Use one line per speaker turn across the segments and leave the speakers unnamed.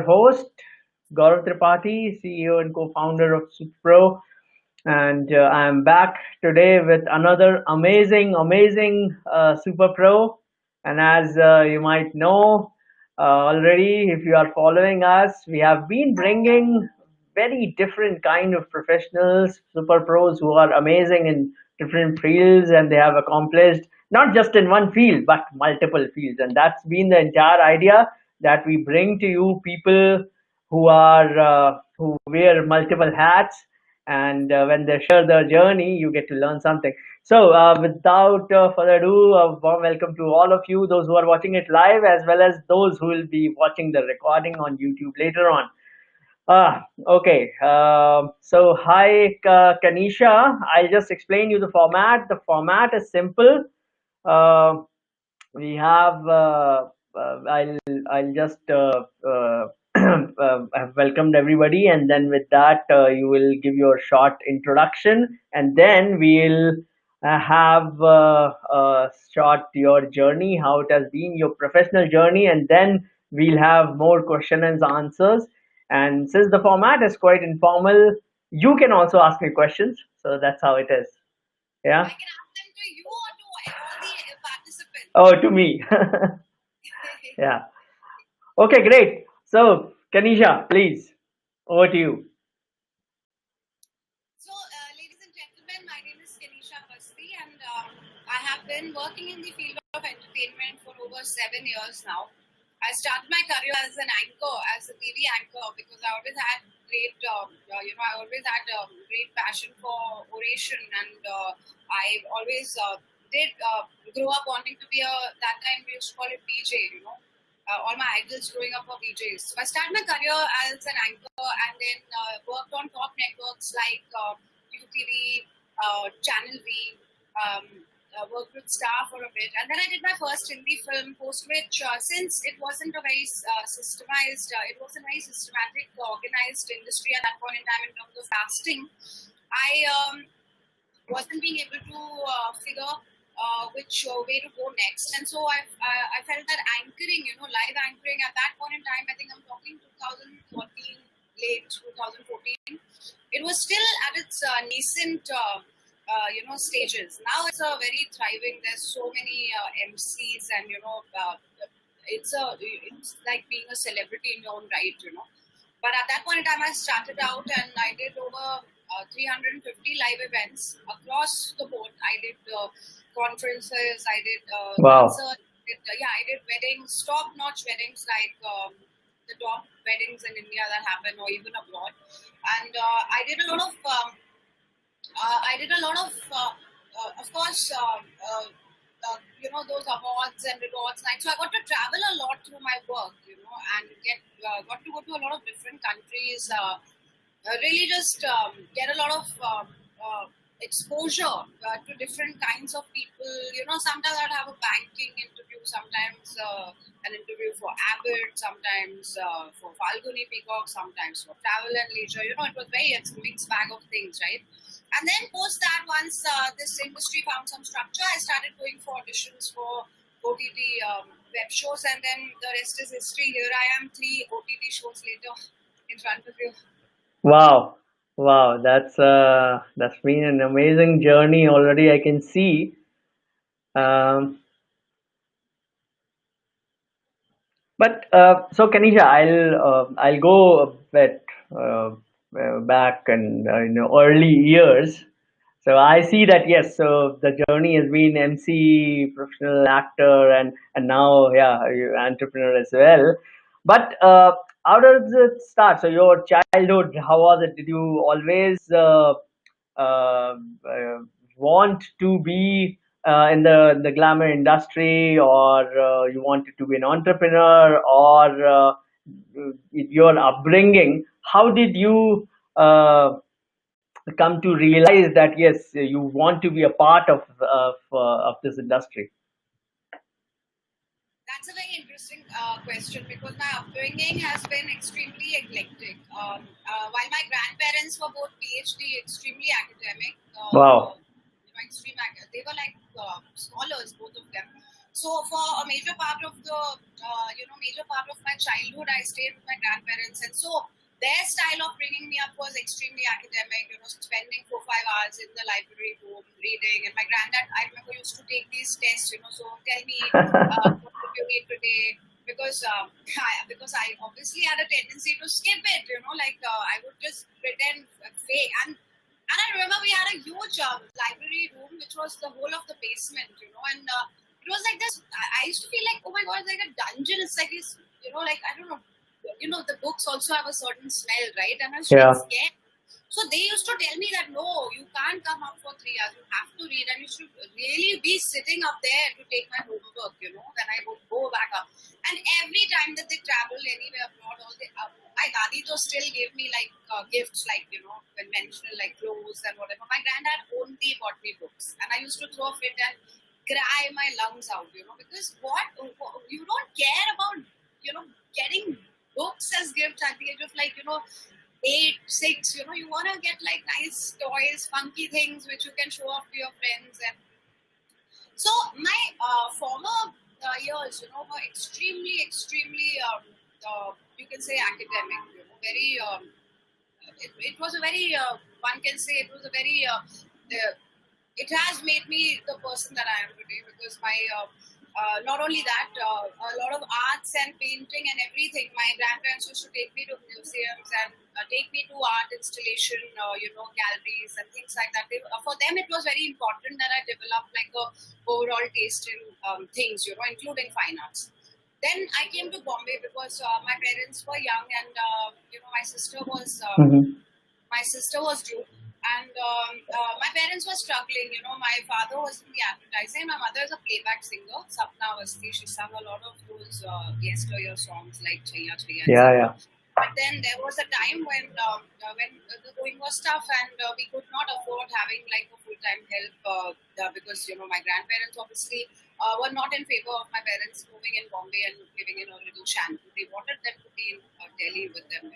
host, Gaurav Tripathi, CEO and co-founder of SuperPro, and I'm back today with another amazing Super Pro. And as you might know already, if you are following us, we have been bringing very different kind of professionals, Super Pros who are amazing in different fields, and they have accomplished not just in one field but multiple fields. And that's been the entire idea, that we bring to you people who wear multiple hats, and when they share their journey, you get to learn something. So, without further ado, a warm welcome to all of you, those who are watching it live, as well as those who will be watching the recording on YouTube later on. Okay. So, hi, Kenisha. I'll just explain you the format. The format is simple. Uh, we have. I'll just have welcomed everybody, and then with that, you will give your short introduction, and then we'll have short your journey, how it has been your professional journey, and then we'll have more question and answers. And since the format is quite informal, you can also ask me questions. So that's how it is. Yeah.
I can ask them to you or to all the participants.
Oh, to me. Yeah. Okay, great. So, Kenisha, please, over to you.
So, ladies and gentlemen, my name is Kenisha Awasthi, and I have been working in the field of entertainment for over 7 years now. I started my career as an anchor, as a TV anchor, because I always had I always had a great passion for oration, and I always did grow up wanting to be that time we used to call it VJ, all my idols growing up were VJs. So I started my career as an anchor, and then worked on top networks like UTV, Channel V, worked with Star for a bit, and then I did my first Hindi film, post which, since it wasn't a very it wasn't a very systematic, organized industry at that point in time in terms of casting, I wasn't being able to figure which way to go next. And so I felt that anchoring, live anchoring at that point in time, I think I'm talking 2014, late 2014, it was still at its nascent, stages. Now it's a very thriving, there's so many MCs, and, it's like being a celebrity in your own right, But at that point in time, I started out and I did over 350 live events across the board. I did conferences, I did
Wow.
concerts, I did weddings, top-notch weddings, like the top weddings in India that happen, or even abroad. And I did a lot of, of course, those awards and rewards nights. So I got to travel a lot through my work, and got to go to a lot of different countries. Really just get a lot of exposure to different kinds of people. Sometimes I'd have a banking interview, sometimes an interview for Abbott, sometimes for Falguni Peacock, sometimes for Travel and Leisure. It was it's a mixed bag of things, right? And then post that, once this industry found some structure, I started going for auditions for OTT web shows, and then the rest is history. Here I am, 3 OTT shows later in front of you.
Wow. Wow. That's been an amazing journey already, I can see. But so, Kenisha, I'll go a bit back and early years. So I see that, yes. So the journey has been MC, professional actor, and now, yeah, you're entrepreneur as well. But how does it start? So your childhood, how was it? Did you always uh, want to be in the glamour industry, or you wanted to be an entrepreneur, or your upbringing? How did you come to realize that, yes, you want to be a part of this industry?
That's a very interesting question, because my upbringing has been extremely eclectic. While my grandparents were both PhD, extremely academic.
Wow.
They were like scholars, both of them. So for a major part of the major part of my childhood, I stayed with my grandparents, and so their style of bringing me up was extremely academic. Spending 4-5 hours in the library room reading. And my granddad, I remember, used to take these tests. So tell me what did you read today? Because I obviously had a tendency to skip it. I would just pretend fake. And I remember we had a huge library room, which was the whole of the basement. And it was like this. I used to feel like, oh my god, it's like a dungeon. It's like this, like, I don't know. The books also have a certain smell, right? And I was really scared. So they used to tell me that, no, you can't come up for 3 hours. You have to read, and you should really be sitting up there to take my homework. Then I would go back up. And every time that they traveled anywhere abroad, my daddy still gave me like gifts, like conventional, like clothes and whatever. My granddad only bought me books, and I used to throw a fit and cry my lungs out. Because what you don't care about, getting books as gifts at the age of 8, 6. You want to get like nice toys, funky things which you can show off to your friends. And so my former years, were extremely, you can say, academic. Very. It was a very. One can say it was a very. It has made me the person that I am today, because my. Not only that, a lot of arts and painting and everything. My grandparents used to take me to museums and take me to art installation, galleries and things like that. For them, it was very important that I develop like a overall taste in things, including fine arts. Then I came to Bombay because my parents were young, and my sister was due. And my parents were struggling. My father was in the advertising. My mother is a playback singer, Sapna Awasthi. She sang a lot of those yesteryear songs like Chaya Chaya.
Yeah.
But then there was a time when the going was tough, and we could not afford having like a full-time help because my grandparents obviously were not in favor of my parents moving in Bombay and living in a little shanty. They wanted them to be in Delhi with them,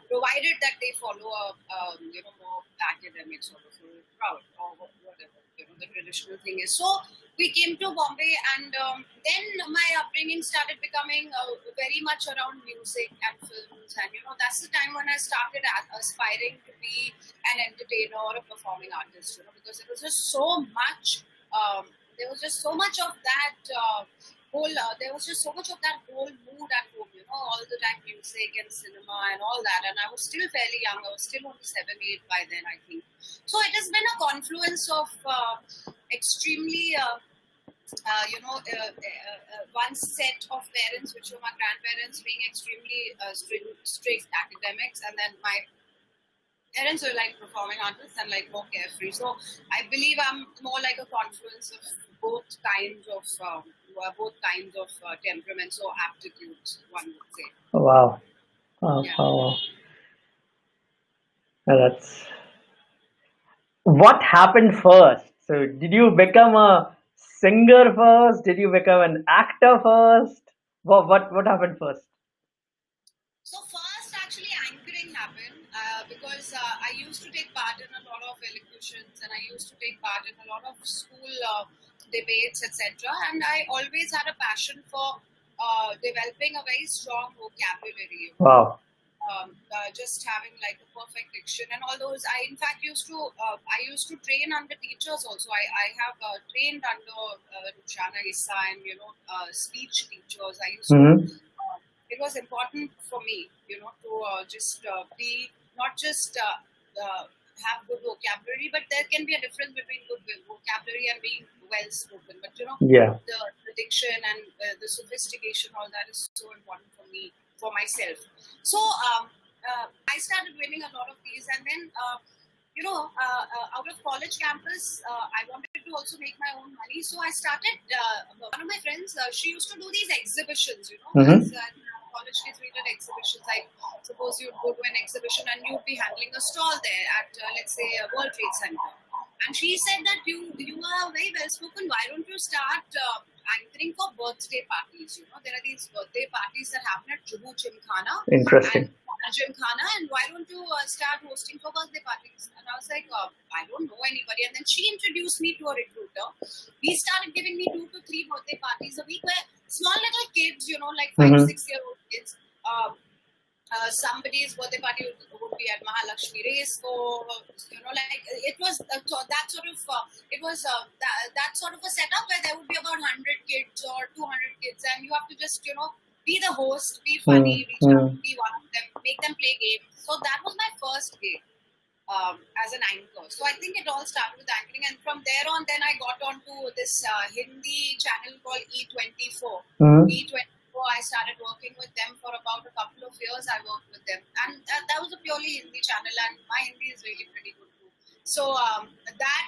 provided that they follow a more academic sort of route or whatever the traditional thing is. So we came to Bombay, and then my upbringing started becoming very much around music and films, and that's the time when I started aspiring to be an entertainer or a performing artist. Because there was just so much. There was just so much of that there was just so much of that whole mood at home. All the time music and cinema and all that. And I was still fairly young. I was still only 7, 8 by then, I think. So it has been a confluence of extremely, one set of parents, which were my grandparents, being extremely strict academics, and then my parents were like performing artists and like more carefree. So I believe I'm more like a confluence of both kinds of temperaments or aptitudes, one would say.
Wow. That's what happened first. So did you become a singer first? Did you become an actor first? What happened first?
So first, actually, anchoring happened because I used to take part in a lot of elocutions, and I used to take part in a lot of school debates, etc. And I always had a passion for developing a very strong vocabulary.
Wow.
Just having like a perfect diction and all those. I in fact used to train under teachers also. I have trained under Ruchana Issa and speech teachers. I used to. It was important for me, to just be not just have good vocabulary, but there can be a difference between good vocabulary and being well spoken. But the diction and the sophistication, all that is so important for me, for myself. So I started winning a lot of these, and then out of college campus, I wanted to also make my own money. So I started. One of my friends, she used to do these exhibitions. As, college days we did exhibitions. Like suppose you'd go to an exhibition and you'd be handling a stall there at let's say a World Trade Center. And she said that you are very well spoken. Why don't you start anchoring for birthday parties? There are these birthday parties that happen at Juhu Chimkhana.
Interesting.
And Khana, and why don't you start hosting for birthday parties? And I was like, I don't know anybody. And then she introduced me to a recruiter. He started giving me 2 to 3 birthday parties a week where small little kids, like 5, 6-year-old kids, somebody's birthday party would be at Mahalakshmi Race, or like it was that sort of that sort of a setup where there would be about 100 kids or 200 kids, and you have to just be the host, be funny, reach out, be one of them, make them play games. So that was my first gig as an anchor. So I think it all started with anchoring, and from there on, then I got onto this Hindi channel called E24. E24. I started working with them for about a couple of years. I worked with them, and that was a purely Hindi channel, and my Hindi is really pretty good too. So that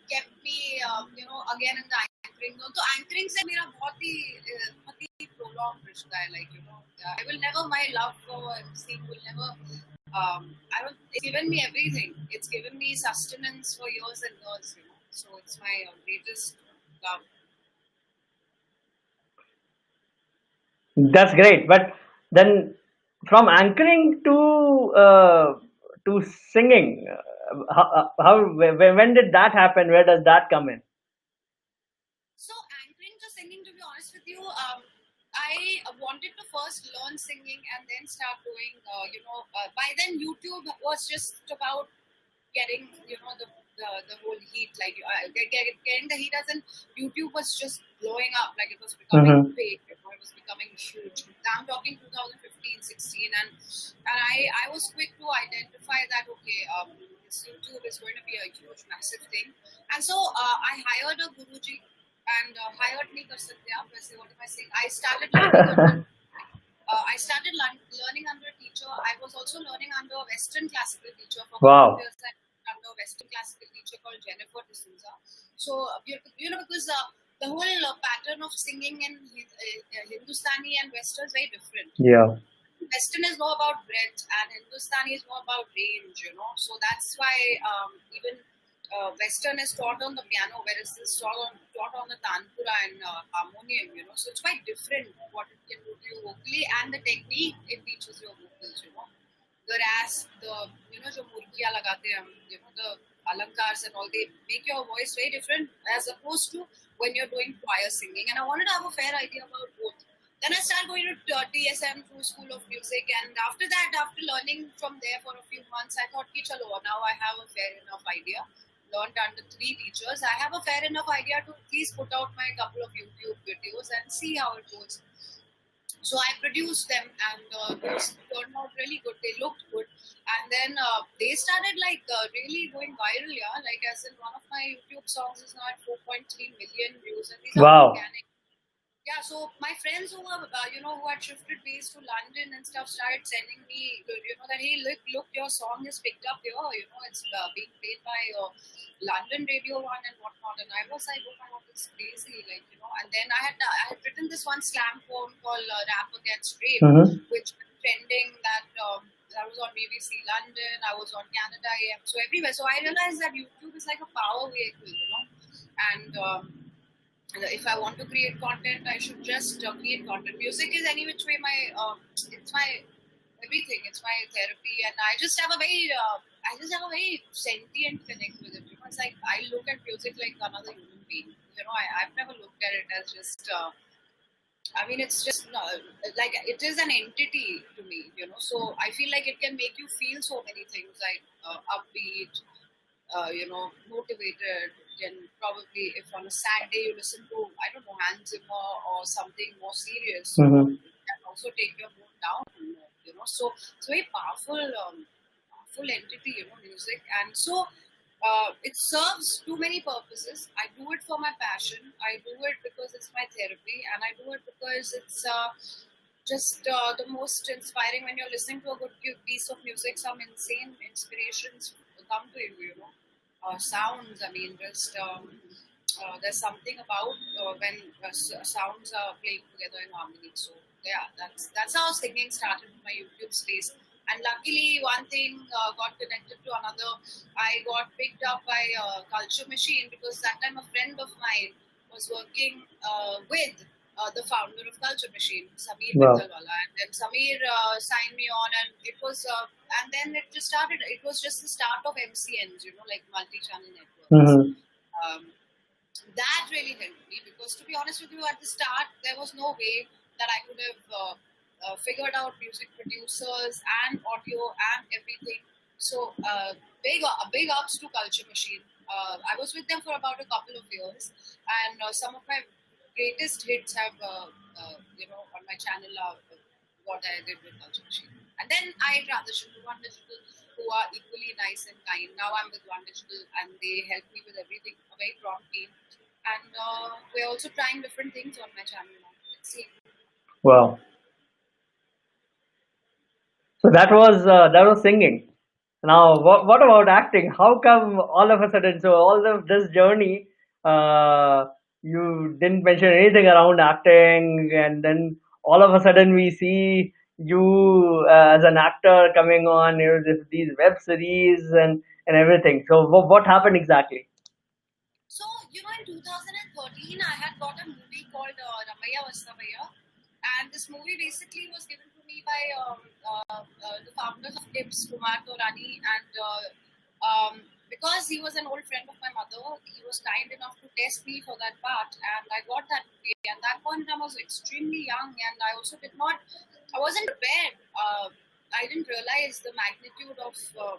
kept me, again in the anchoring. So anchoring se mera bahut hi prolonged rishta hai. Like I will never, my love for MC will never. It's given me everything. It's given me sustenance for years and years. So it's my greatest love.
That's great. But then, from anchoring to singing, when did that happen? Where does that come in?
So anchoring to singing, to be honest with you, I wanted to first learn singing and then start doing. By then YouTube was just about getting the whole heat, like getting the heat, as in YouTube was just blowing up, like it was becoming big, it was becoming huge. I'm talking 2015, 16, and I was quick to identify that this YouTube is going to be a huge, massive thing, and so I hired a guruji, and hired nahi kar sakte aap, waise what am I saying? I started learning under a teacher. I was also learning under a Western classical teacher for
Wow.
years. Under a Western classical teacher called Jennifer D'Souza. So because the whole pattern of singing in Hindustani and Western is very different.
Yeah.
Western is more about breadth and Hindustani is more about range. So that's why even Western is taught on the piano, whereas this is taught on the tanpura and harmonium. So it's quite different what it can do to you vocally, and the technique it teaches your vocals. The rasp, the jo murkiya lagate hum, the alankars and all, they make your voice very different as opposed to when you're doing choir singing. And I wanted to have a fair idea about both. Then I started going to TSM, through School of Music, and after that, after learning from there for a few months, I thought, chalo, now I have a fair enough idea. Learned under 3 teachers. I have a fair enough idea to please put out my couple of YouTube videos and see how it goes. So I produced them, and those turned out really good. They looked good, and then they started really going viral. Yeah, like as in one of my YouTube songs is now at 4.3 million views, and these are organic. Yeah, so my friends who were who had shifted base to London and stuff started sending me that, hey, look, your song is picked up here. It's being played by London Radio 1 and whatnot. And I was like, oh my God, it's crazy, And then I had written this one slam poem called Rap Against Rape, which was trending. That was on BBC London. I was on Canada AM, so everywhere. So I realized that YouTube is like a power vehicle, and if I want to create content, I should just create content. Music is any which way it's my everything. It's my therapy, and I just have a very sentient connect with it. It's like I look at music like another human being. I've never looked at it as just. It's just like it is an entity to me. So I feel like it can make you feel so many things, like upbeat, motivated. And probably if on a sad day you listen to, I don't know, Hans Zimmer or something more serious, it can also take your mood down. So it's a very powerful entity, music, and so it serves too many purposes. I do it for my passion. I do it because it's my therapy, and I do it because it's just the most inspiring. When you're listening to a good piece of music, some insane inspirations come to you. Sounds. Just there's something about when sounds are playing together in harmony. So yeah, that's how singing started in my YouTube space. And luckily, one thing got connected to another. I got picked up by Culture Machine because that time a friend of mine was working with the founder of Culture Machine, Sameer Mittalwala. And then Sameer signed me on, and it was, and then it just started. It was just the start of MCNs, like multi-channel networks.
Mm-hmm.
That really helped me because, to be honest with you, at the start there was no way that I could have figured out music producers and audio and everything. So big ups to Culture Machine. I was with them for about a couple of years, and some of my greatest hits have on my channel are what I did with Culture Machine. And then I transitioned to One Digital, who are equally nice and kind. Now I'm with One Digital, and they help me with everything, a very prompt team. And we're also trying different things on my channel now. Let's see.
Wow. So that was singing. Now, what about acting? How come all of a sudden? So all of this journey, you didn't mention anything around acting, and then all of a sudden we see you as an actor coming on these web series and everything. So what happened exactly?
So, in 2013, I had got a movie called Kenisha Awasthi, and this movie basically was given to me by the founders of TedX, Kumar Torani, and because he was an old friend of my mother, he was kind enough to test me for that part, and I got that movie. And that point I was extremely young, and I also I wasn't prepared. I didn't realize the magnitude of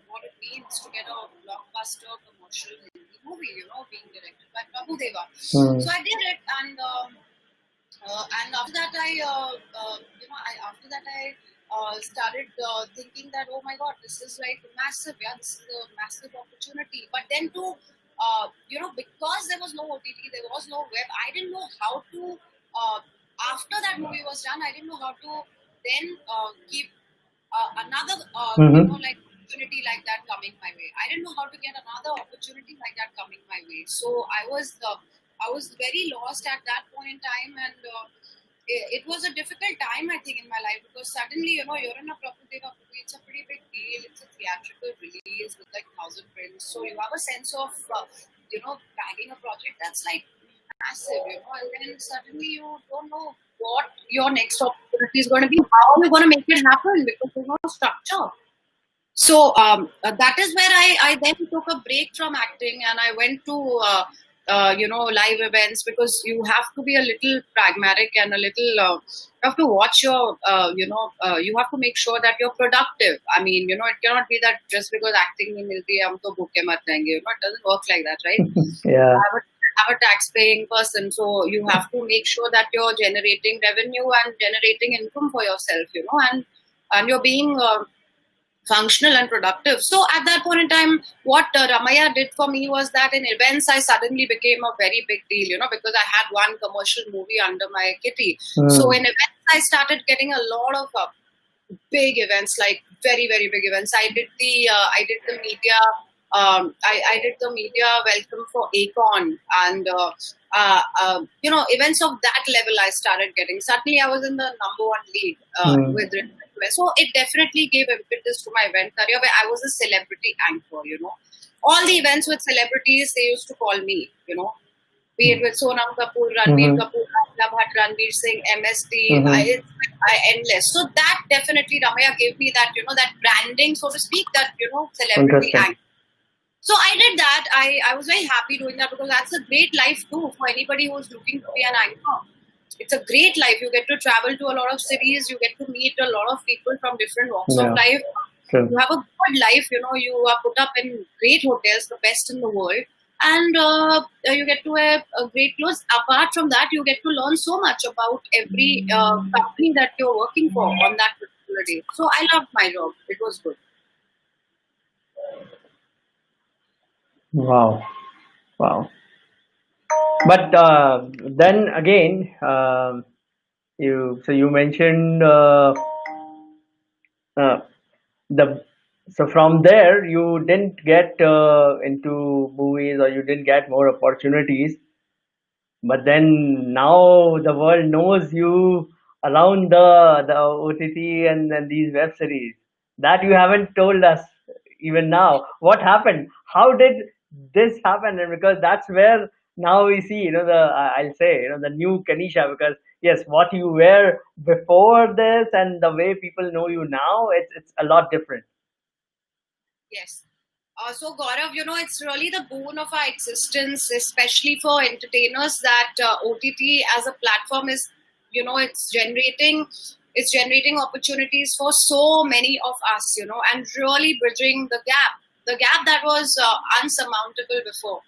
what it means to get a blockbuster commercial movie, being directed by Prabhu Deva. So I did it, and after that I started thinking that, oh my God, this is like massive. Yeah, this is a massive opportunity. But then because there was no OTT, there was no web, I didn't know how to. After that movie was done, I didn't know how to then keep another opportunity like that coming my way. I didn't know how to get another opportunity like that coming my way. So I was very lost at that point in time, and it was a difficult time, I think, in my life, because suddenly you're in a Prabhu Deva movie. It's a pretty big deal. It's a theatrical release with like 1,000 prints, so you have a sense of bagging a project that's like massive, and then suddenly you don't know what your next opportunity is going to be. How are you going to make it happen? Because there's no structure. So that is where I then took a break from acting, and I went to live events, because you have to be a little pragmatic and a little you have to watch your you have to make sure that you're productive. I mean, it cannot be that just because acting nahi milti hai hum to bhuke mat rahenge. It doesn't work like that, right?
Yeah.
I'm a tax paying person, so you have to make sure that you're generating revenue and generating income for yourself, and you're being functional and productive. So at that point in time, what Ramaya did for me was that in events, I suddenly became a very big deal, because I had one commercial movie under my kitty. So in events, I started getting a lot of big events, like very, very big events. I did the media. I did the media welcome for Akon, and events of that level I started getting. Suddenly, I was in the number one lead with. So it definitely gave impetus to my event career, where I was a celebrity anchor. All the events with celebrities, they used to call me. Be it with Sonam Kapoor, Ranbir Kapoor, Alia Bhatt, Ranveer Singh, MST, endless. So that definitely, Ramaya gave me that, that branding, so to speak, that, celebrity anchor. So I did that. I was very happy doing that, because that's a great life too for anybody who's looking to be an anchor. It's a great life. You get to travel to a lot of cities. You get to meet a lot of people from different walks of life. True. You have a good life. You are put up in great hotels, the best in the world. And you get to wear great clothes. Apart from that, you get to learn so much about every company that you're working for on that particular day. So I loved my job. It was good.
Wow. But then again, you mentioned so from there you didn't get into movies, or you didn't get more opportunities. But then now the world knows you around the OTT and these web series that you haven't told us even now. What happened? How did this happen? And because that's where now we see, I'll say, the new Kenisha, because yes, what you were before this and the way people know you now, it's a lot different.
Yes. So Gaurav, it's really the boon of our existence, especially for entertainers, that OTT as a platform is, it's generating opportunities for so many of us, and really bridging the gap that was unsurmountable before,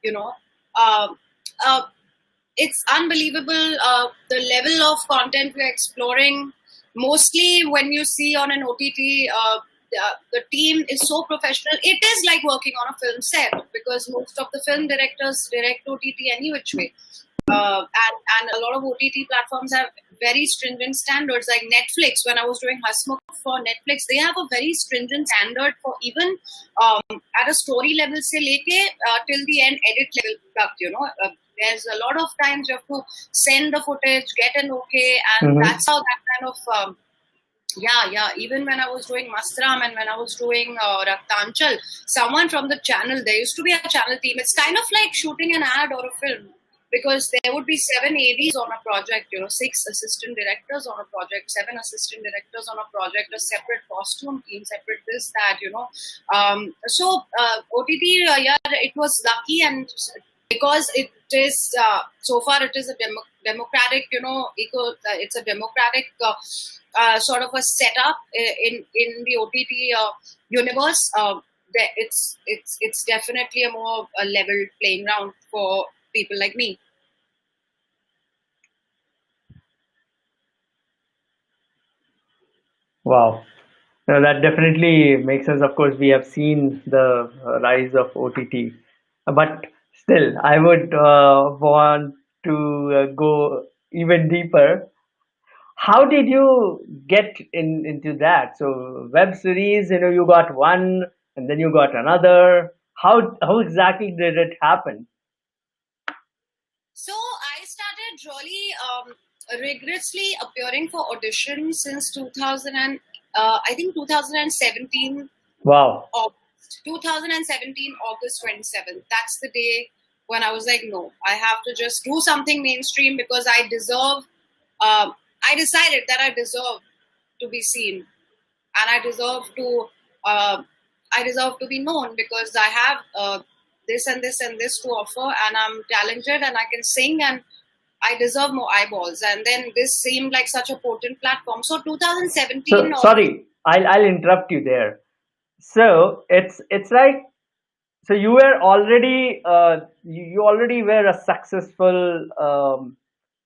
you know. Uh, uh, it's unbelievable the level of content we're exploring. Mostly when you see on an OTT, the team is so professional. It is like working on a film set, because most of the film directors direct OTT any which way. And a lot of OTT platforms have very stringent standards. Like Netflix, when I was doing Hasmukh for Netflix, they have a very stringent standard for even at a story level se leke till the end edit level tak, there's a lot of times you have to send the footage, get an okay, and that's how that kind of even when I was doing Mastram and when I was doing Raktanchal, someone from the channel, there used to be a channel team. It's kind of like shooting an ad or a film, because there would be 7 ADs on a project, 6 assistant directors on a project, 7 assistant directors on a project, a separate costume team, separate this, that. So OTT, it was lucky, and because it is so far it is a democratic, it's a democratic sort of a setup in the OTT universe. It's definitely a more level playing ground for people like me.
Wow. No, that definitely makes sense. Of course, we have seen the rise of OTT, but still, I would want to go even deeper. How did you get into that? So web series, you got one and then you got another. How exactly did it happen?
So I started really rigorously appearing for auditions since 2000 and I think 2017.
Wow.
August 2017 August 27th. That's the day when I was like, no, I have to just do something mainstream, because I deserve. I decided that I deserve to be seen, and uh, I deserve to be known, because I have this and this and this to offer, and I'm talented and I can sing, and I deserve more eyeballs. And then this seemed like such a potent platform. So 2017.
So sorry, I'll interrupt you there. So it's like, so you were already you already were a successful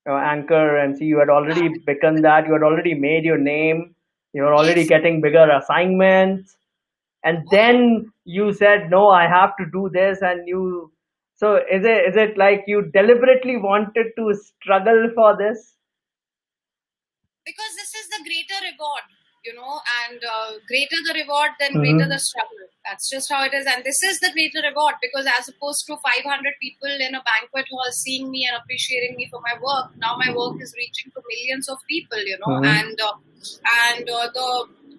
anchor, and so you had already become that. You had already made your name. You were already
Yes.
getting bigger assignments, and then you said, no, I have to do this. And you, so is it like you deliberately wanted to struggle for this?
Because this is the greater reward, and greater the reward, then greater the struggle. That's just how it is. And this is the greater reward, because as opposed to 500 people in a banquet hall seeing me and appreciating me for my work, now my work is reaching to millions of people, and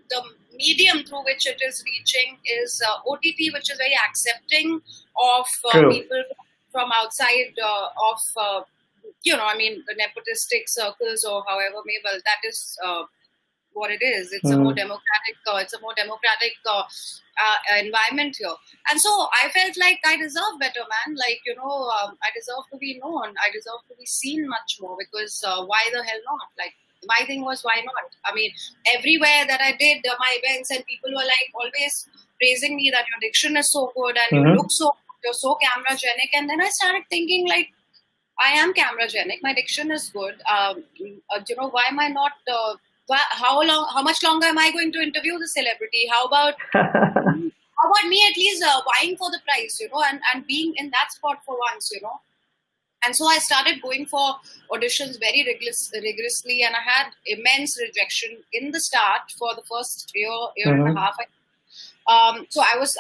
the medium through which it is reaching is OTT, which is very accepting of people from outside of the nepotistic circles, or however may, well, that is what it is. It's a more democratic. Environment here, and so I felt like I deserve better, man. Like I deserve to be known. I deserve to be seen much more, because why the hell not? Like my thing was, why not? I mean, everywhere that I did my events, and people were like always praising me that your diction is so good and you look so. You're so cameragenic, and then I started thinking like, I am cameragenic. My diction is good. Why am I not? How much longer am I going to interview the celebrity? How about me at least vying for the prize, and being in that spot for once, And so I started going for auditions very rigorously, and I had immense rejection in the start for the first year and a half. So I was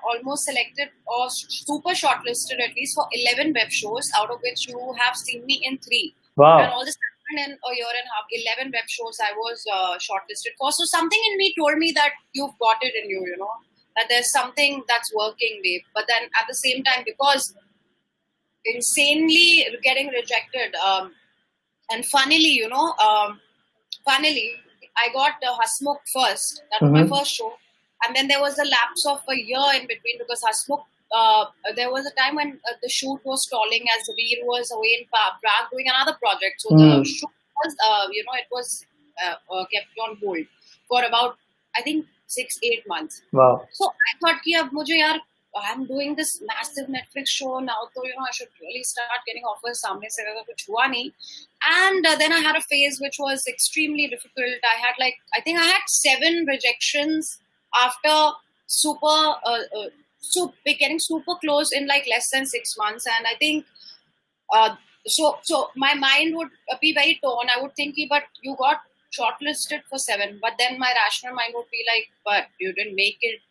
almost selected or super shortlisted at least for 11 web shows, out of which you have seen me in 3.
Wow.
And all this happened in a year and a half. 11 web shows I was shortlisted for. So something in me told me that you've got it in you, that there's something that's working, Dave. But then at the same time, because insanely getting rejected. And funnily, I got Hasmukh first. That was my first show. And then there was a lapse of a year in between because Hasmukh, there was a time when the shoot was stalling as Veer was away in Prague doing another project. So the shoot was, it was kept on hold for about, I think, 6-8 months.
Wow.
So I thought, ki ab mujhe yaar, I'm doing this massive Netflix show now, so I should really start getting offers. Samne se kuch hua nahi. And then I had a phase which was extremely difficult. I had I think I had 7 rejections after getting super close in less than 6 months. And I think so my mind would be very torn. I would think, but you got shortlisted for 7, but then my rational mind would be like, but you didn't make it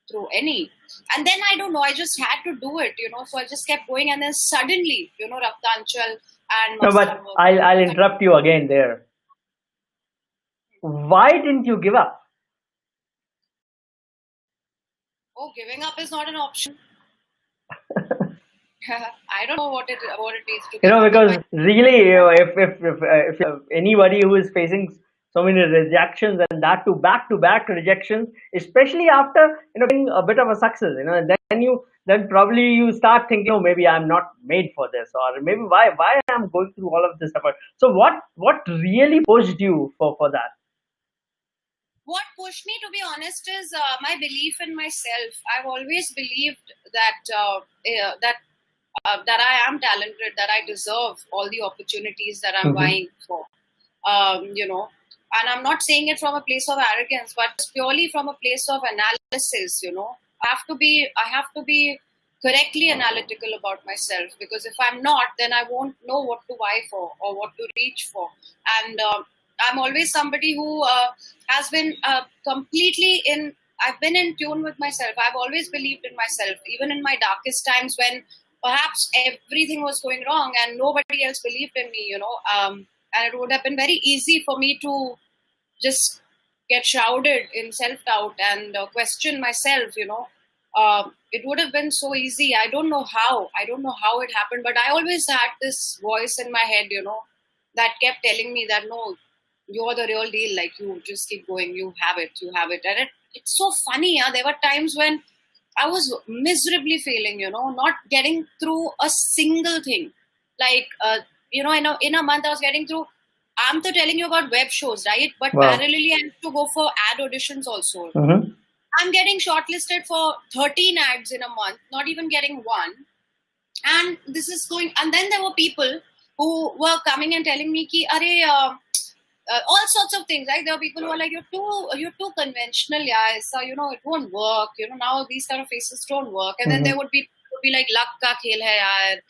through any. And then I don't know, I just had to do it, so I just kept going. And then suddenly, Raktanchal and
No, but I'll interrupt you again there. Why didn't you give up?
Oh, giving up is not an option. I don't know what it means to.
Because really, if anybody who is facing so many rejections, and that to back rejections, especially after getting a bit of a success, then probably you start thinking, oh, maybe I'm not made for this, or maybe why I'm going through all of this effort. So what really pushed you for that?
What pushed me, to be honest, is my belief in myself. I've always believed that I am talented, that I deserve all the opportunities that I'm vying for. And I'm not saying it from a place of arrogance, but purely from a place of analysis. I have to be correctly analytical about myself, because if I'm not, then I won't know what to vie for or what to reach for. And I'm always somebody who has been completely I've been in tune with myself. I've always believed in myself, even in my darkest times when perhaps everything was going wrong and nobody else believed in me, and it would have been very easy for me to just get shrouded in self-doubt and question myself, it would have been so easy. I don't know how it happened, but I always had this voice in my head, that kept telling me that, no, you're the real deal. You just keep going. You have it. And it's so funny. There were times when I was miserably failing, not getting through a single thing. In a month I was getting through, I'm telling you about web shows, right? But parallelly I have to go for ad auditions also. I'm getting shortlisted for 13 ads in a month, not even getting one. And this is going, and then there were people who were coming and telling me, all sorts of things. There were people who were like, you're too conventional, yeah. So it won't work. Now these kind of faces don't work. And then there would be like, luck ka khel hai, yaar.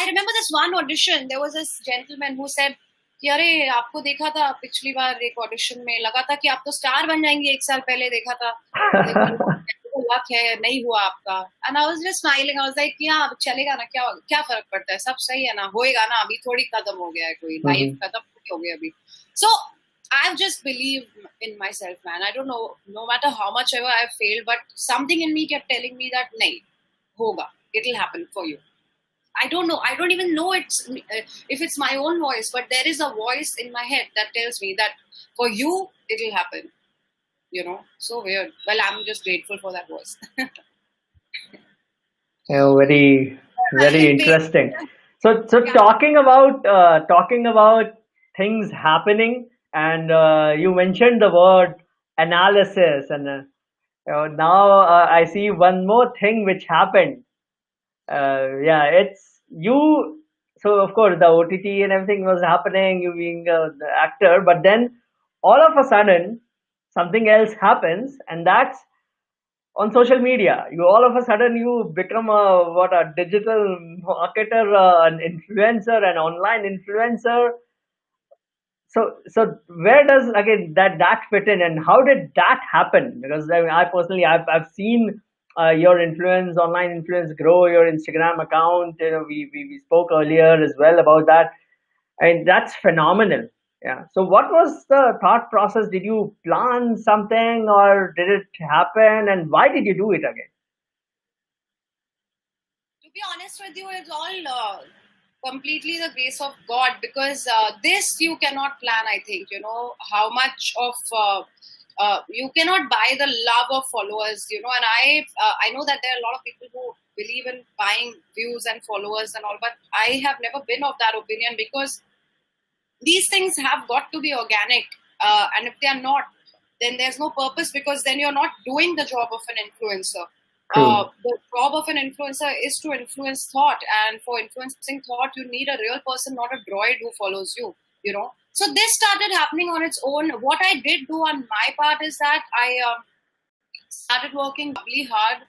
I remember this one audition. There was this gentleman who said, अरे आपको देखा था पिछली बार एक audition में, लगा था कि आप तो स्टार बन जाएंगे, 1 साल पहले देखा था, लक है, नहीं हुआ आपका. And I was just smiling. I was like, yeah, चलेगा ना, क्या फर्क पड़ता है, सब सही है ना, होएगा ना, अभी थोड़ी खत्म हो गया है, कोई लाइफ खत्म हो गया अभी. So I've just believed in myself, man. I don't know, no matter how much ever I've failed, but something in me kept telling me that, nahi, hoga, it'll happen for you. I don't know. I don't even know if it's my own voice, but there is a voice in my head that tells me that for you, it'll happen. So weird. Well, I'm just grateful for that voice.
Very, very interesting. So talking about things happening, and you mentioned the word analysis, and now I see one more thing which happened. It's you. So of course the OTT and everything was happening, you being the actor, but then all of a sudden something else happens, and that's on social media. You all of a sudden you become a digital marketer, an influencer, an online influencer. So where does again that fit in, and how did that happen? Because I personally I've seen your influence, online influence grow, your Instagram account. We spoke earlier as well about that, and that's phenomenal. Yeah. So what was the thought process? Did you plan something, or did it happen, and why did you do it again?
To be honest with you, it's all completely the grace of God, because this you cannot plan. I think how much of you cannot buy the love of followers. And I know that there are a lot of people who believe in buying views and followers and all, but I have never been of that opinion, because these things have got to be organic, and if they are not, then there's no purpose, because then you're not doing the job of an influencer. The job of an influencer is to influence thought, and for influencing thought, you need a real person, not a droid who follows you. So this started happening on its own. What I did do on my part is that I started working really hard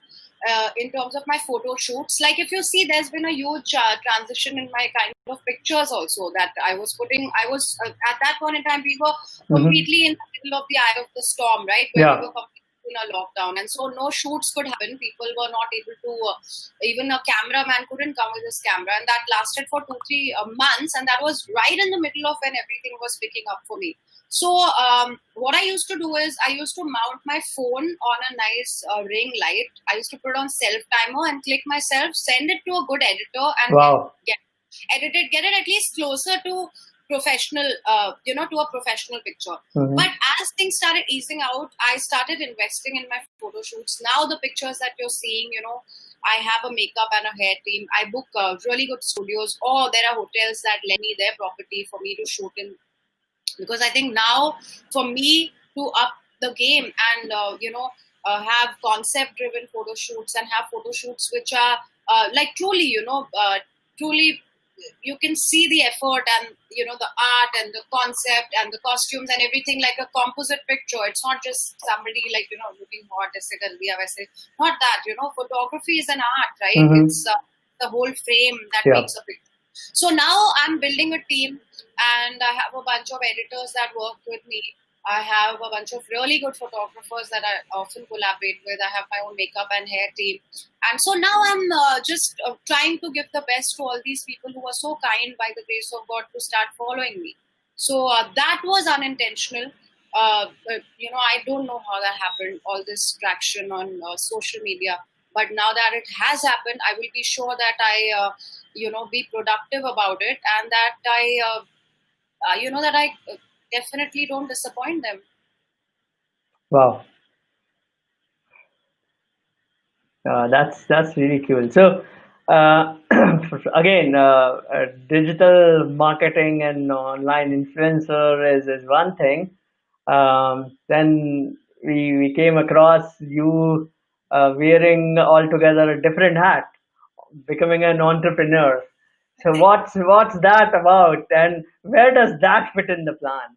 in terms of my photo shoots. Like, if you see, there's been a huge transition in my kind of pictures also that I was putting. I was at that point in time, we were completely in the middle of the eye of the storm, right? Where we were completely in a lockdown, and so no shoots could happen. People were not able to, even a cameraman couldn't come with his camera, and that lasted for 2-3 months, and that was right in the middle of when everything was picking up for me. So what I used to do is I used to mount my phone on a nice ring light. I used to put on self timer and click myself, send it to a good editor, and get it at least closer to professional, to a professional picture. But as things started easing out, I started investing in my photo shoots. Now the pictures that you're seeing, I have a makeup and a hair team. I book really good studios, or there are hotels that lend me their property for me to shoot in. Because I think now, for me to up the game and have concept-driven photo shoots and have photo shoots which are like truly, truly, you can see the effort and the art and the concept and the costumes and everything, like a composite picture. It's not just somebody like looking hot, not that. Photography is an art, right? It's the whole frame that makes a picture. So now I'm building a team, and I have a bunch of editors that work with me. I have a bunch of really good photographers that I often collaborate with. I have my own makeup and hair team. And so now I'm just trying to give the best to all these people who are so kind, by the grace of God, to start following me. So that was unintentional. I don't know how that happened, all this traction on social media. But now that it has happened, I will be sure that I, be productive about it, and that I definitely don't disappoint them.
Wow. That's really cool. So, again, digital marketing and online influencer is one thing. Then we came across you wearing altogether a different hat, becoming an entrepreneur. So what's that about, and where does that fit in the plan?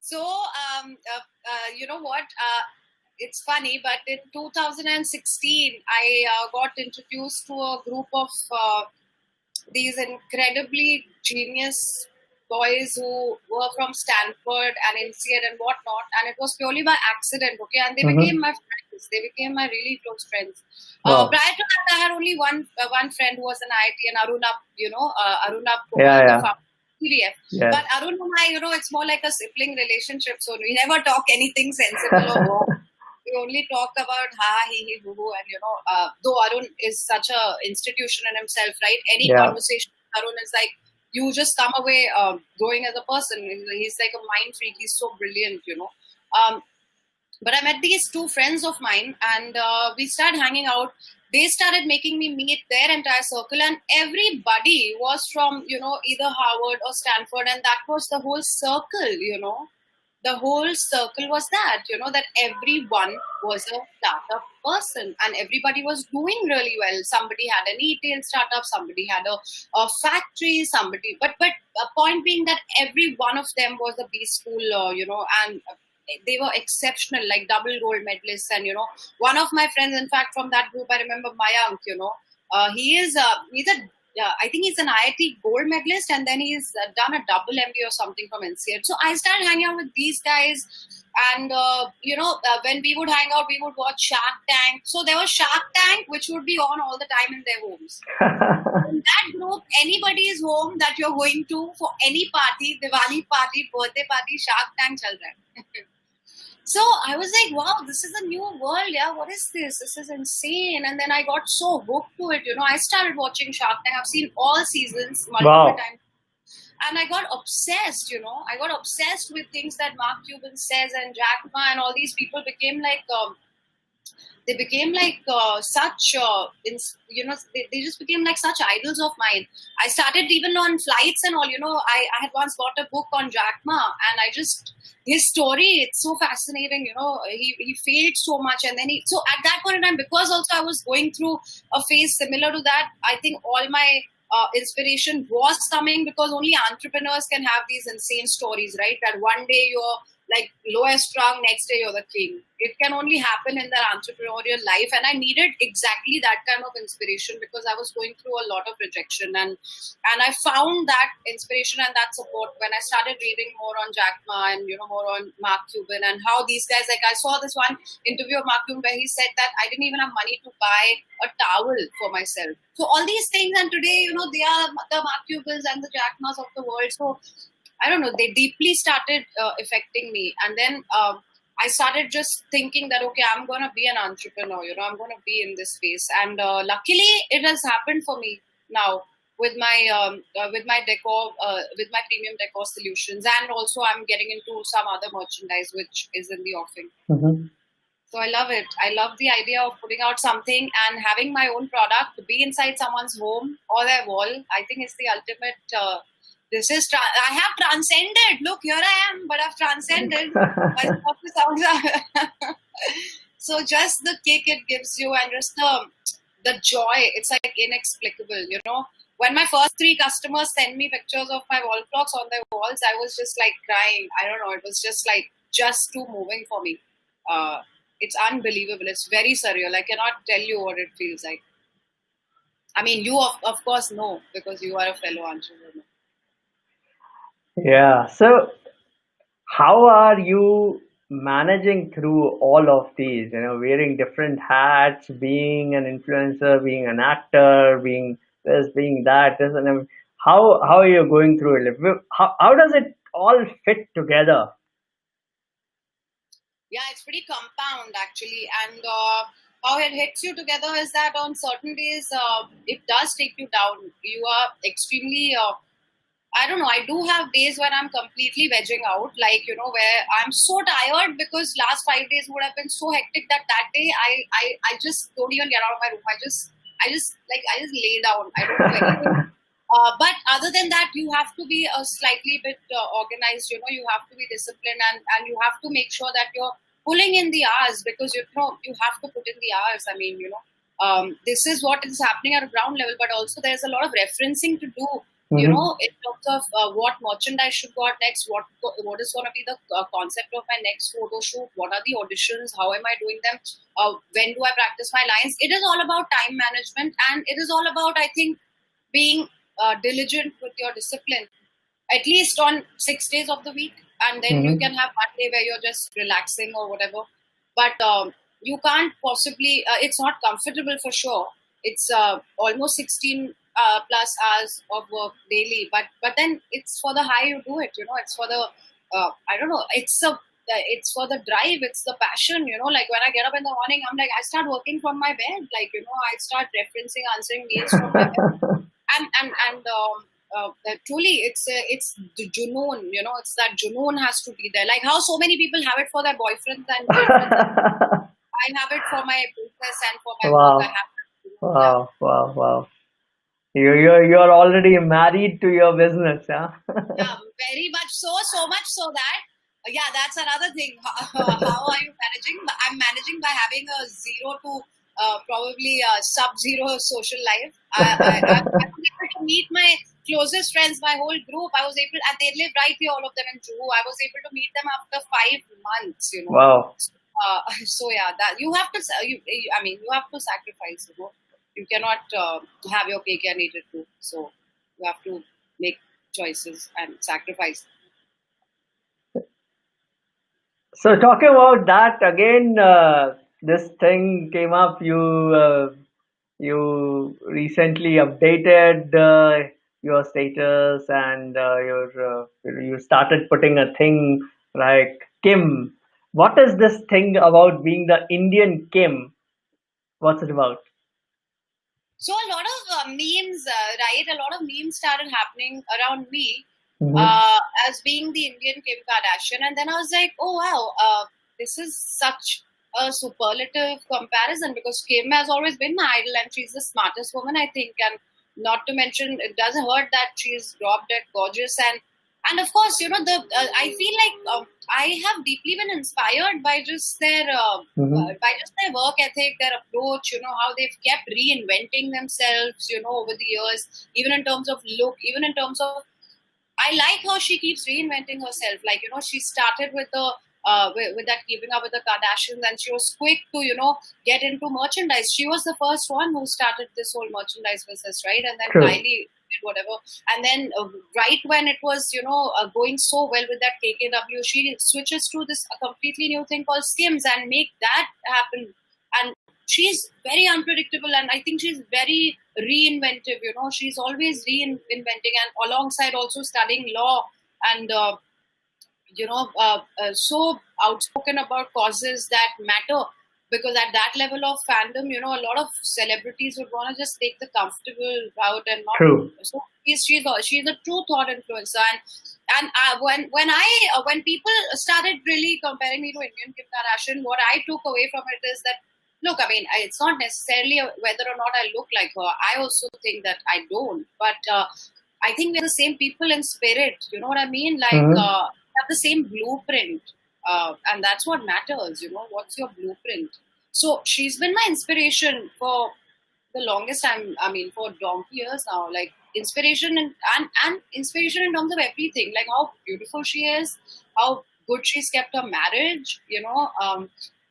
So you know what? It's funny, but in 2016, I got introduced to a group of these incredibly genius boys who were from Stanford and NCR and whatnot, and it was purely by accident, okay? And they became my friends. They became my really close friends. Prior to that, I had only one friend who was an IIT, and Arunab, PDF. Yes. But Arun and I, it's more like a sibling relationship, so we never talk anything sensible or wrong. We only talk about he, hoo, hoo, and though Arun is such a institution in himself, right? Any conversation with Arun is like, you just come away growing as a person. He's like a mind freak. He's so brilliant, But I met these two friends of mine, and we started hanging out. They started making me meet their entire circle, and everybody was from, either Harvard or Stanford, and that was the whole circle, The whole circle was that, that everyone was a startup person, and everybody was doing really well. Somebody had an e-tail startup, somebody had a factory, but a point being that every one of them was a B school, and they were exceptional, like double gold medalists. And one of my friends, in fact, from that group, I remember Mayank. He's I think he's an IIT gold medalist, and then he's done a double MBA or something from NCR. So I started hanging out with these guys, and when we would hang out, we would watch Shark Tank. So there was Shark Tank, which would be on all the time in their homes. In that group, anybody's home that you're going to for any party, Diwali party, birthday party, Shark Tank chal raha hai. So I was like, wow, this is a new world. Yeah, what is this? This is insane. And then I got so hooked to it. I started watching Shark Tank. I've seen all seasons multiple
Wow.
times. And I got obsessed. I got obsessed with things that Mark Cuban says, and Jack Ma and all these people became like they became like such they just became like such idols of mine. I started even on flights and all. I had once bought a book on Jack Ma, and I just his story, it's so fascinating. He failed so much, and then so at that point in time, because also I was going through a phase similar to that, I think all my inspiration was coming, because only entrepreneurs can have these insane stories, right? That one day you're like lowest rung, next day you're the king. It can only happen in their entrepreneurial life, and I needed exactly that kind of inspiration, because I was going through a lot of rejection, and I found that inspiration and that support when I started reading more on Jack Ma and more on Mark Cuban, and how these guys, like I saw this one interview of Mark Cuban where he said that I didn't even have money to buy a towel for myself. So all these things, and today they are the Mark Cubans and the Jack Ma's of the world. So I don't know, they deeply started affecting me. And then I started just thinking that, okay, I'm going to be an entrepreneur, I'm going to be in this space. And luckily, it has happened for me now with my decor, with my premium decor solutions. And also I'm getting into some other merchandise, which is in the offing.
Mm-hmm.
So I love it. I love the idea of putting out something and having my own product to be inside someone's home or their wall. I think it's the ultimate. I have transcended. Look, here I am, but I've transcended. So just the kick it gives you, and just the joy, it's like inexplicable. When my first 3 customers sent me pictures of my wall clocks on their walls, I was just like crying. I don't know. It was just like just too moving for me. It's unbelievable. It's very surreal. I cannot tell you what it feels like. I mean, you of course know, because you are a fellow entrepreneur.
Yeah. So, how are you managing through all of these? Wearing different hats, being an influencer, being an actor, being this, being that, this, and how are you going through it? How does it all fit together?
Yeah, it's pretty compound actually, and how it hits you together is that on certain days it does take you down. You are extremely. I don't know. I do have days when I'm completely vegging out, like where I'm so tired because last 5 days would have been so hectic that day I just don't even get out of my room. I just lay down. I don't do anything. But other than that, you have to be a slightly bit organized. You have to be disciplined, and you have to make sure that you're pulling in the hours, because you have to put in the hours. I mean, this is what is happening at a ground level, but also there's a lot of referencing to do.
Mm-hmm.
In terms of what merchandise should go out next, what is going to be the concept of my next photo shoot, what are the auditions, how am I doing them, when do I practice my lines. It is all about time management, and it is all about, I think, being diligent with your discipline, at least on 6 days of the week, and then you
Mm-hmm.
can have one day where you're just relaxing or whatever. But you can't possibly. It's not comfortable for sure. It's almost 16 plus hours of work daily, but then it's for the high you do it. It's for the I don't know. It's for the drive. It's the passion. Like when I get up in the morning, I'm like I start working from my bed. Like I start referencing, answering mails from my bed, and truly it's the junoon. It's that junoon has to be there, like how so many people have it for their boyfriends and girlfriends. I have it for my business and for my work. I
Wow.
have yeah.
Wow. Wow. Wow. You're already married to your business, huh?
Yeah, very much so. So much so that yeah, that's another thing. How are you managing? I'm managing by having a zero to probably sub-zero social life. I was able to meet my closest friends, my whole group. I was able, and they live right here, all of them in Juhu. I was able to meet them after 5 months.
Wow.
So yeah, that you have to. I mean, you have to sacrifice. You cannot have your cake and eat it too. So you have to make choices and sacrifice.
So talking about that again, this thing came up. You recently updated your status, and you started putting a thing like Kim. What is this thing about being the Indian Kim? What's it about?
So a lot of memes, right? A lot of memes started happening around me
Mm-hmm.
as being the Indian Kim Kardashian, and then I was like, oh wow, this is such a superlative comparison because Kim has always been my idol, and she's the smartest woman, I think, and not to mention it doesn't hurt that she's drop dead gorgeous, and of course, the I feel like I have deeply been inspired by just their
Mm-hmm.
by just their work ethic, their approach, how they've kept reinventing themselves, over the years, even in terms of look, even in terms of I like how she keeps reinventing herself. Like, she started with the with that keeping up with the Kardashians, and she was quick to, get into merchandise. She was the first one who started this whole merchandise business, right? And then
True.
Kylie did whatever. And then right when it was, going so well with that KKW, she switches to this a completely new thing called Skims and make that happen. And she's very unpredictable, and I think she's very reinventive. She's always reinventing, and alongside also studying law and so outspoken about causes that matter. Because at that level of fandom, a lot of celebrities would want to just take the comfortable route and not.
True.
So she's a true thought influencer, and when people started really comparing me to Indian Kim Kardashian, what I took away from it is that look, I mean, it's not necessarily whether or not I look like her. I also think that I don't, but I think we're the same people in spirit. You know what I mean? Like
Mm-hmm.
have the same blueprint, and that's what matters. What's your blueprint? So she's been my inspiration for the longest time. I mean, for donkey years now. Like inspiration and inspiration in terms of everything. Like how beautiful she is, how good she's kept her marriage.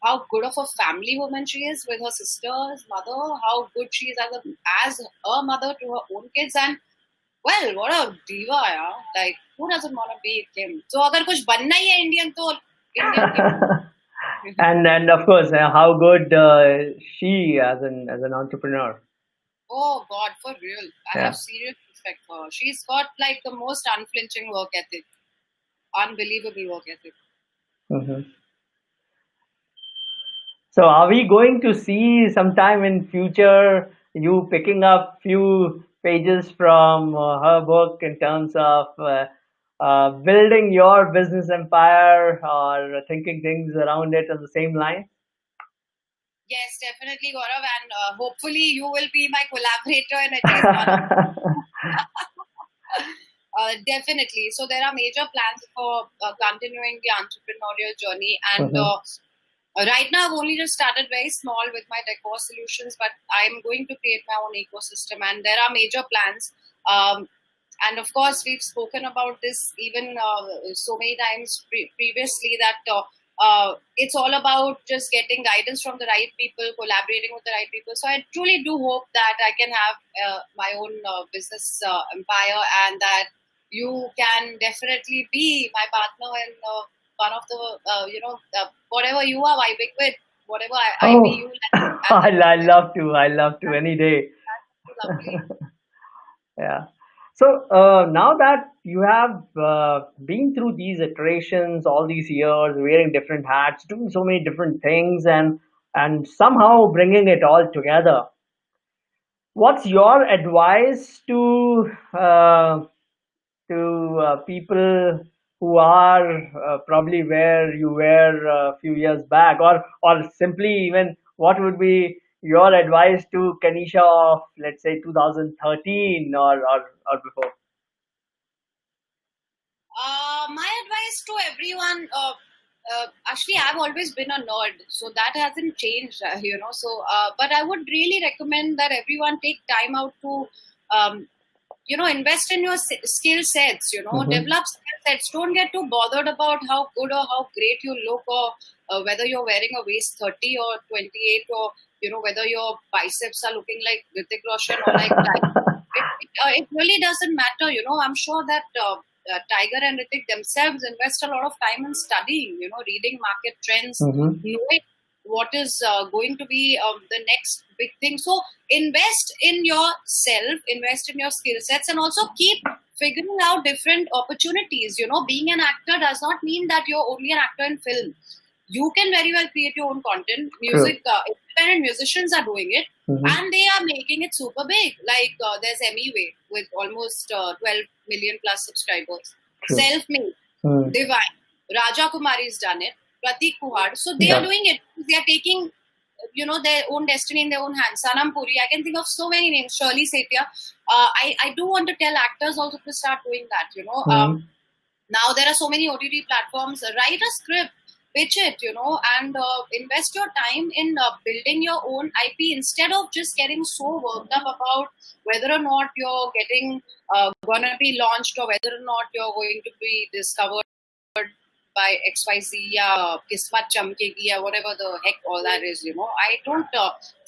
How good of a family woman she is with her sister's mother. How good she is as a mother to her own kids, and well, what a diva, yeah. Like, who doesn't want to be Kim? So, अगर कुछ बनना ही है Indian तो Indian Kim.
And of course, how good she as an entrepreneur.
Oh God, for real. I have
Yeah.
serious respect for her. She's got like the most unflinching work ethic, unbelievable work ethic.
Mm-hmm. So are we going to see sometime in future you picking up few pages from her book in terms of building your business empire or thinking things around it on the same line?
Yes, definitely, Gaurav, and hopefully you will be my collaborator in at least one of. Definitely. So there are major plans for continuing the entrepreneurial journey, and
Mhm.
right now I've only just started very small with my decor solutions, but I'm going to create my own ecosystem, and there are major plans. And of course, we've spoken about this even so many times previously that it's all about just getting guidance from the right people, collaborating with the right people. So I truly do hope that I can have my own business empire, and that you can definitely be my partner in one of the whatever you are vibing with, whatever I be
Oh,
you as a
I
content.
love to. I love to any day.
That's so lovely.
Yeah. So now that you have been through these iterations, all these years, wearing different hats, doing so many different things, and somehow bringing it all together, what's your advice to people who are probably where you were a few years back, or simply even what would be your advice to Kenisha of let's say 2013 or before?
My advice to everyone, actually, I've always been a nerd, so that hasn't changed, So, but I would really recommend that everyone take time out to, invest in your skill sets,
Mm-hmm.
develop skill sets. Don't get too bothered about how good or how great you look, or whether you're wearing a waist 30 or 28, or, whether your biceps are looking like Hrithik Roshan or like it really doesn't matter. I'm sure that Tiger and Ritik themselves invest a lot of time in studying, reading market trends,
Mm-hmm.
knowing what is going to be the next big thing. So invest in yourself, invest in your skill sets, and also keep figuring out different opportunities. Being an actor does not mean that you're only an actor in film. you can very well create your own content. Music, independent musicians are doing it, and they are making it super big. Like there's Emiway with almost 12 million plus subscribers. Self-made, Divine, Raja Kumari's done it, Pratik Kuhad. So they are doing it. They are taking, their own destiny in their own hands. Sanam Puri, I can think of so many names. Shirley Setia. I do want to tell actors also to start doing that. Now there are so many OTT platforms. Write a script, pitch it, and invest your time in building your own IP instead of just getting so worked up about whether or not you're getting going to be launched or whether or not you're going to be discovered by XYZ or Kismat Chamkegi or whatever the heck all that is. I don't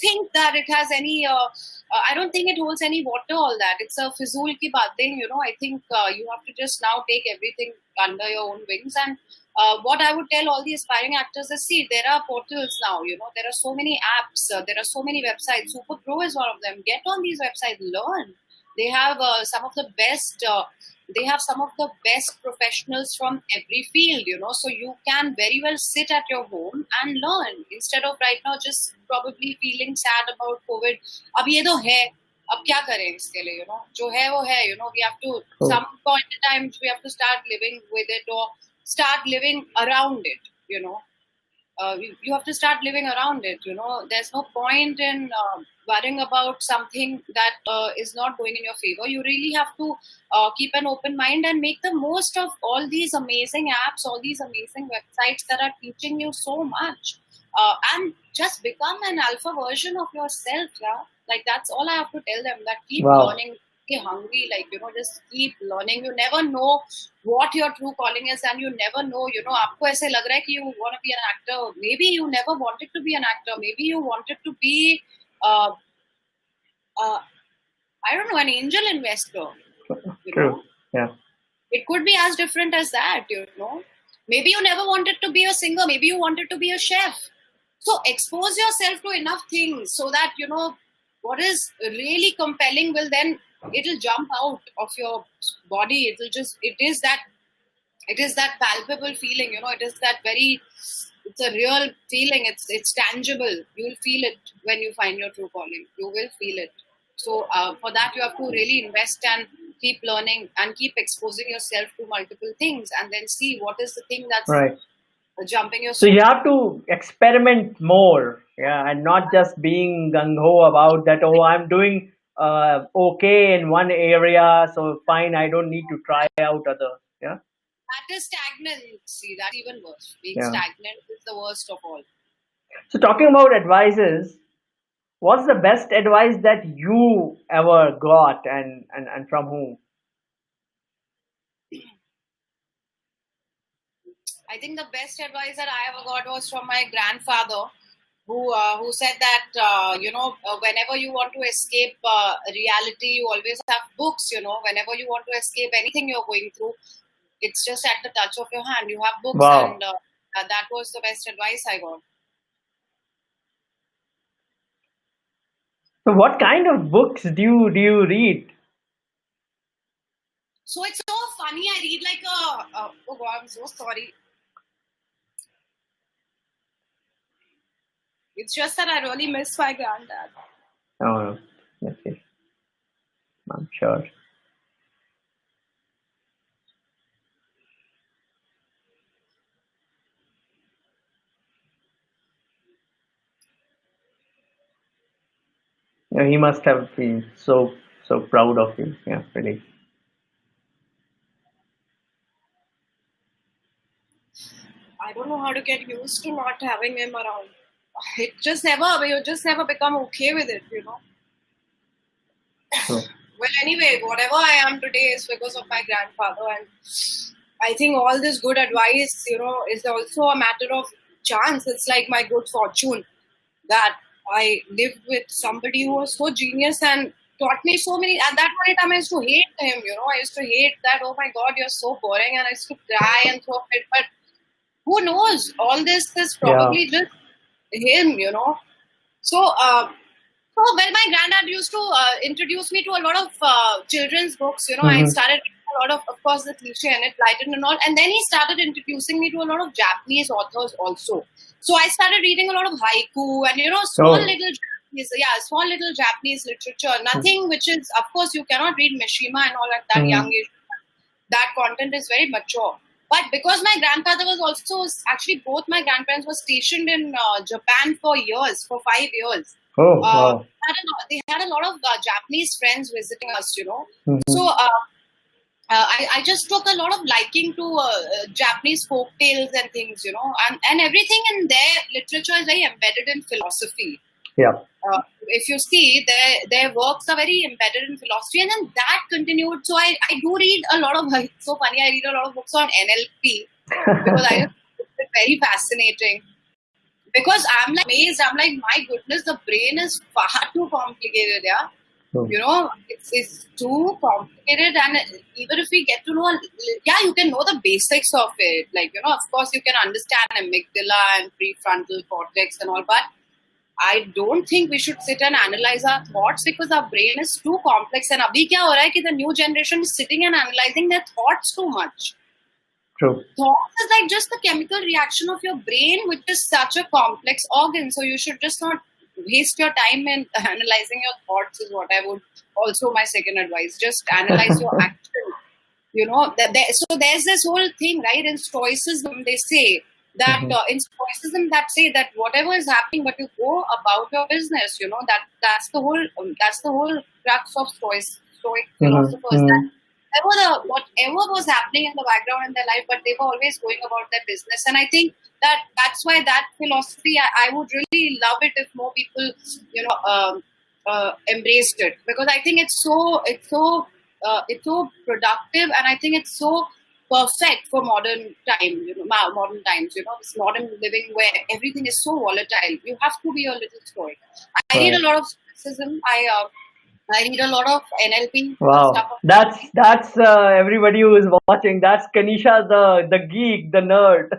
think that it has any. I don't think it holds any water. All that, it's a fizul ki baatein. I think you have to just now take everything under your own wings. And what I would tell all the aspiring actors is, see, there are portals now. There are so many apps. There are so many websites. Super Pro is one of them. Get on these websites, learn. They have some of the best. They have some of the best professionals from every field, so you can very well sit at your home and learn instead of right now just probably feeling sad about COVID. Ab ye to hai, ab kya kare iske liye, jo hai wo hai, we have to, some point in time, we have to start living with it or start living around it, you have to start living around it, there's no point in worrying about something that is not going in your favor. You really have to keep an open mind and make the most of all these amazing apps, all these amazing websites that are teaching you so much, and just become an alpha version of yourself. Like that's all I have to tell them, that keep learning, be hungry, just keep learning. You never know what your true calling is, and you never know, aapko aise lag raha hai ki you want to be an actor. Maybe you never wanted to be an actor. Maybe you wanted to be I don't know, an angel investor.
True. Yeah.
It could be as different as that, Maybe you never wanted to be a singer. Maybe you wanted to be a chef. So expose yourself to enough things so that, what is really compelling will then, it'll jump out of your body. It is that palpable feeling, it is that it's a real feeling. It's tangible. You'll feel it when you find your true calling. You will feel it. So for that, you have to really invest and keep learning and keep exposing yourself to multiple things, and then see what is the thing that's jumping your.
So you have to experiment more, and not just being gung-ho about that. Oh, I'm doing okay in one area, so fine. I don't need to try out other. Yeah.
That is stagnancy. That's even worse. Being stagnant is the worst of all.
So talking about advices, what's the best advice that you ever got, and from whom?
I think the best advice that I ever got was from my grandfather, who said that, whenever you want to escape reality, you always have books, whenever you want to escape anything you're going through, it's just at the touch of your hand. You have books, and that was the best advice I got.
So what kind of books do you read?
So it's so funny. I read like oh God, I'm so sorry. It's just that I really miss my granddad.
Oh, yes. I'm sure. He must have been so proud of you. Yeah, really.
I don't know how to get used to not having him around. You just never become okay with it,
Sure.
Well, anyway, whatever I am today is because of my grandfather, and I think all this good advice, is also a matter of chance. It's like my good fortune that I lived with somebody who was so genius and taught me so many. At that point in time, I used to hate him. I used to hate that. Oh my God, you're so boring, and I used to cry and throw a fit. But who knows? All this is probably just him. So, well, my granddad used to introduce me to a lot of children's books. I started a lot of course, the cliche and it lighted and all. And then he started introducing me to a lot of Japanese authors also. So I started reading a lot of haiku and small little Japanese literature. Nothing which is, of course, you cannot read Mishima and all at that young age. That content is very mature. But because my grandfather was also, actually both my grandparents were stationed in Japan for years, for 5 years.
Oh, wow.
They had a lot of Japanese friends visiting us, So I just took a lot of liking to Japanese folk tales and things, and everything in their literature is very embedded in philosophy.
Yeah.
If you see, their works are very embedded in philosophy, and then that continued. So I do read a lot of, it's so funny, I read a lot of books on NLP because I just find it very fascinating. Because I'm like amazed, I'm like, my goodness, the brain is far too complicated, yeah. It's too complicated, and even if we get to know, you can know the basics of it. Like, of course, you can understand amygdala and prefrontal cortex and all, but I don't think we should sit and analyze our thoughts because our brain is too complex. And abhi kya ho raha hai ki the new generation is sitting and analyzing their thoughts too much.
True.
Thoughts is like just the chemical reaction of your brain, which is such a complex organ. So you should just not waste your time in analyzing your thoughts is what I would also, my second advice. Just analyze your action. So there's this whole thing, right? In Stoicism, they say that in Stoicism, that say that whatever is happening, but you go about your business. That's the whole crux of Stoic philosophers. That whatever was happening in the background in their life, but they were always going about their business. And I think that's why that philosophy, I would really love it if more people, embraced it, because I think it's so productive, and I think it's so perfect for modern times. This modern living where everything is so volatile. You have to be a little stoic. I read a lot of stoicism. I read a lot of NLP.
Wow, that's everybody who is watching. That's Kenisha, the geek, the nerd.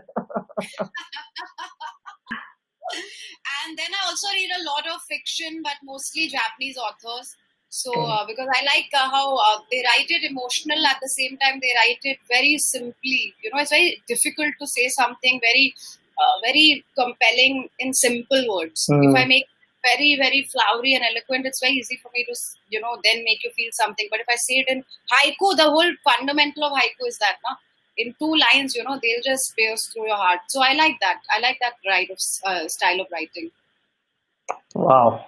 And then I also read a lot of fiction, but mostly Japanese authors. So because I like how they write it emotional, at the same time they write it very simply. It's very difficult to say something very compelling in simple words. If I make very, very flowery and eloquent, it's very easy for me to, then make you feel something. But if I say it in haiku, the whole fundamental of haiku is that, in 2 lines, they'll just pierce through your heart. So I like that. I like that style of writing.
Wow.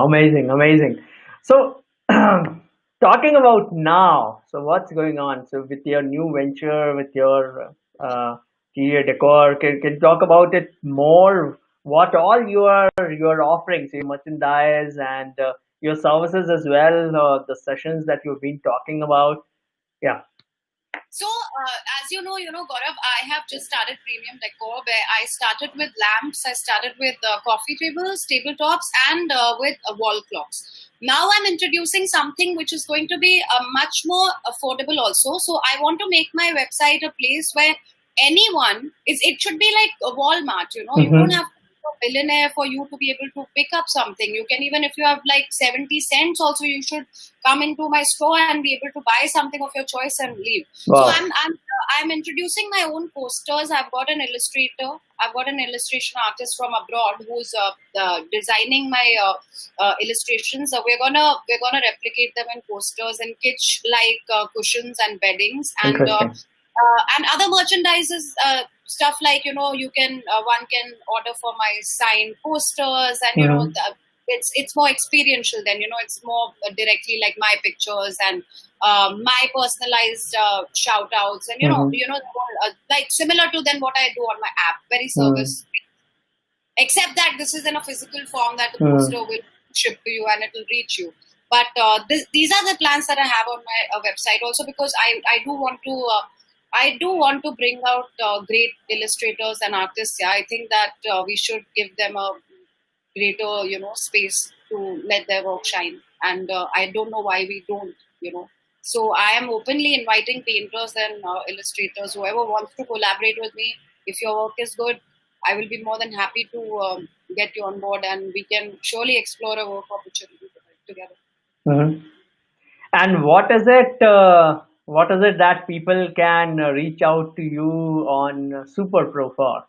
Amazing. So, talking about now, so what's going on? So with your new venture, with your interior decor, can you talk about it more? What all you are offering, so your merchandise and your services as well, the sessions that you've been talking about. Yeah.
So, as you know, Gaurav, I have just started Premium Decor, where I started with lamps, I started with coffee tables, tabletops, and with wall clocks. Now I'm introducing something which is going to be much more affordable also. So I want to make my website a place where it should be like a Walmart, you don't have to be a billionaire for you to be able to pick up something. You can, even if you have like 70 cents also, you should come into my store and be able to buy something of your choice and leave.
Wow.
So I'm introducing my own posters. I've got an illustrator. I've got an illustration artist from abroad who's designing my illustrations. We're gonna replicate them in posters and kitsch like cushions and beddings and other merchandises, stuff like you can one can order for my signed posters, and it's more experiential. Then it's more directly like my pictures and my personalized shout outs, and like similar to then what I do on my app, very service. Except that this is in a physical form that the poster will ship to you and it will reach you. But these are the plans that I have on my website also, because I do want to bring out great illustrators and artists. Yeah, I think that we should give them a greater, space to let their work shine. And I don't know why we don't, So I am openly inviting painters and illustrators, whoever wants to collaborate with me. If your work is good, I will be more than happy to get you on board, and we can surely explore a work opportunity together.
And what is it what is it that people can reach out to you on Super Pro for?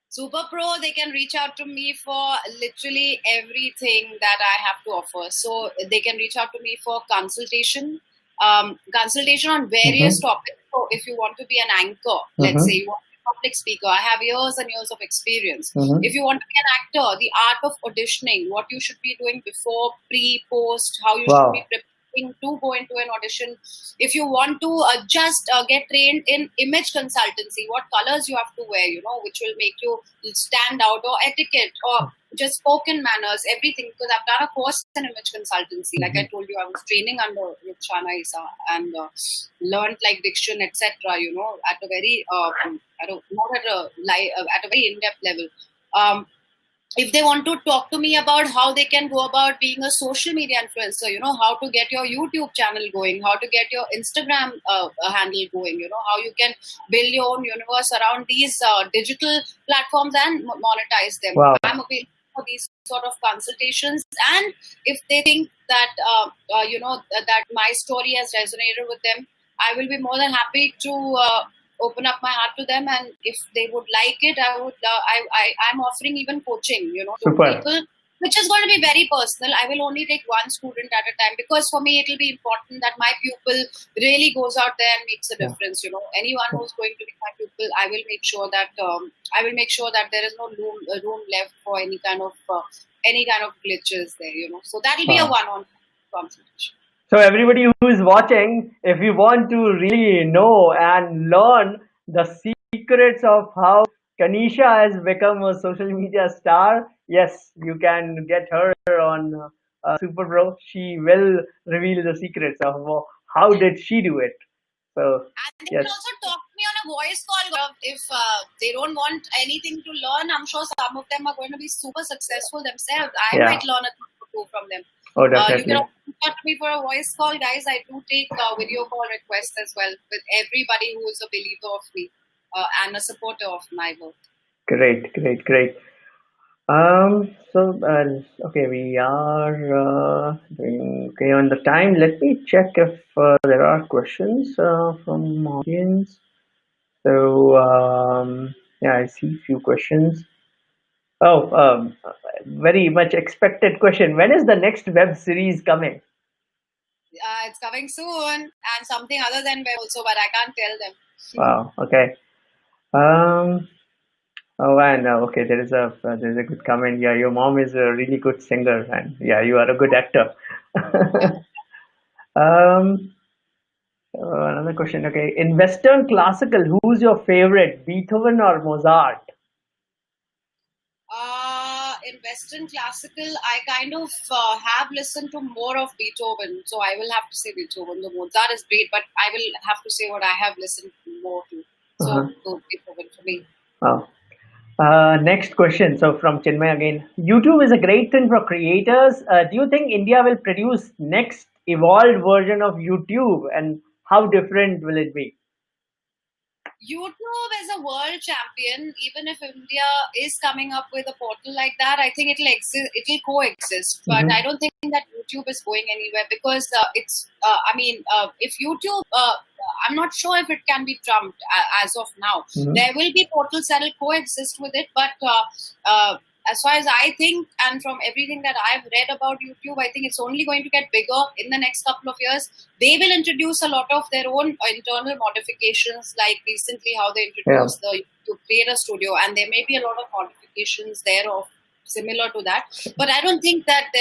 Super Pro, they can reach out to me for literally everything that I have to offer. So they can reach out to me for consultation on various
Mm-hmm.
topics. So if you want to be an anchor, let's say
Mm-hmm.
you want to be a public speaker, I have years and years of experience.
Mm-hmm.
If you want to be an actor, the art of auditioning, what you should be doing before, pre, post, how you should be
Wow.
preparing to go into an audition. If you want to just get trained in image consultancy, what colors you have to wear, which will make you stand out, or etiquette, or just spoken manners, everything. Because I've done a course in image consultancy. Like I told you, I was training under Rukhsana Isa and learned like diction, etc. At a very, I don't not at a very in-depth level. If they want to talk to me about how they can go about being a social media influencer, how to get your YouTube channel going, how to get your Instagram handle going, how you can build your own universe around these digital platforms and monetize them.
Wow.
I'm available for these sort of consultations. And if they think that, that my story has resonated with them, I will be more than happy to open up my heart to them, and if they would like it, I'm offering even coaching, to
Super.
people, which is going to be very personal. I will only take one student at a time, because for me it will be important that my pupil really goes out there and makes a difference. Anyone who's going to be my pupil, I will make sure that there is no room left for any kind of glitches there. So that will be a one-on-one consultation.
So everybody who is watching, if you want to really know and learn the secrets of how Kenisha has become a social media star, yes, you can get her on Super Bro. She will reveal the secrets of how did she do it. So
and they
yes.
can also talk to me on a voice call. If they don't want anything to learn, I'm sure some of them are going to be super successful themselves. I might learn a thing or two from them.
Oh,
You
definitely.
can also reach out to me for a voice call, guys. I do take video call requests as well with everybody who is a believer of me and a supporter of my work.
Great, great, great. Okay, we are doing okay on the time. Let me check if there are questions from audience. So, yeah, I see few questions. Oh, very much expected question. When is the next web series coming?
It's coming soon, and something other than web also, but I can't tell them.
Wow. Okay. Oh, and okay, there's a good comment. Yeah, your mom is a really good singer, and yeah, you are a good actor. um, Another question. Okay, in Western classical, who's your favorite, Beethoven or Mozart?
In Western classical, I kind of have listened to more of Beethoven, so I will have to say Beethoven. The Mozart is great, but I will have to say what I have listened more to. So, Beethoven for me.
Wow. Next question. So from Chinmay again. YouTube is a great thing for creators. Do you think India will produce next evolved version of YouTube, and how different will it be?
YouTube is a world champion. Even if India is coming up with a portal like that, I think it'll exist. It'll coexist. But I don't think that YouTube is going anywhere, because if YouTube, I'm not sure if it can be trumped as of now. There will be portals that will coexist with it, but as far as I think, and from everything that I've read about YouTube, I think it's only going to get bigger in the next couple of years. They will introduce a lot of their own internal modifications, like recently how they introduced the YouTube Creator Studio, and there may be a lot of modifications there of similar to that. But I don't think that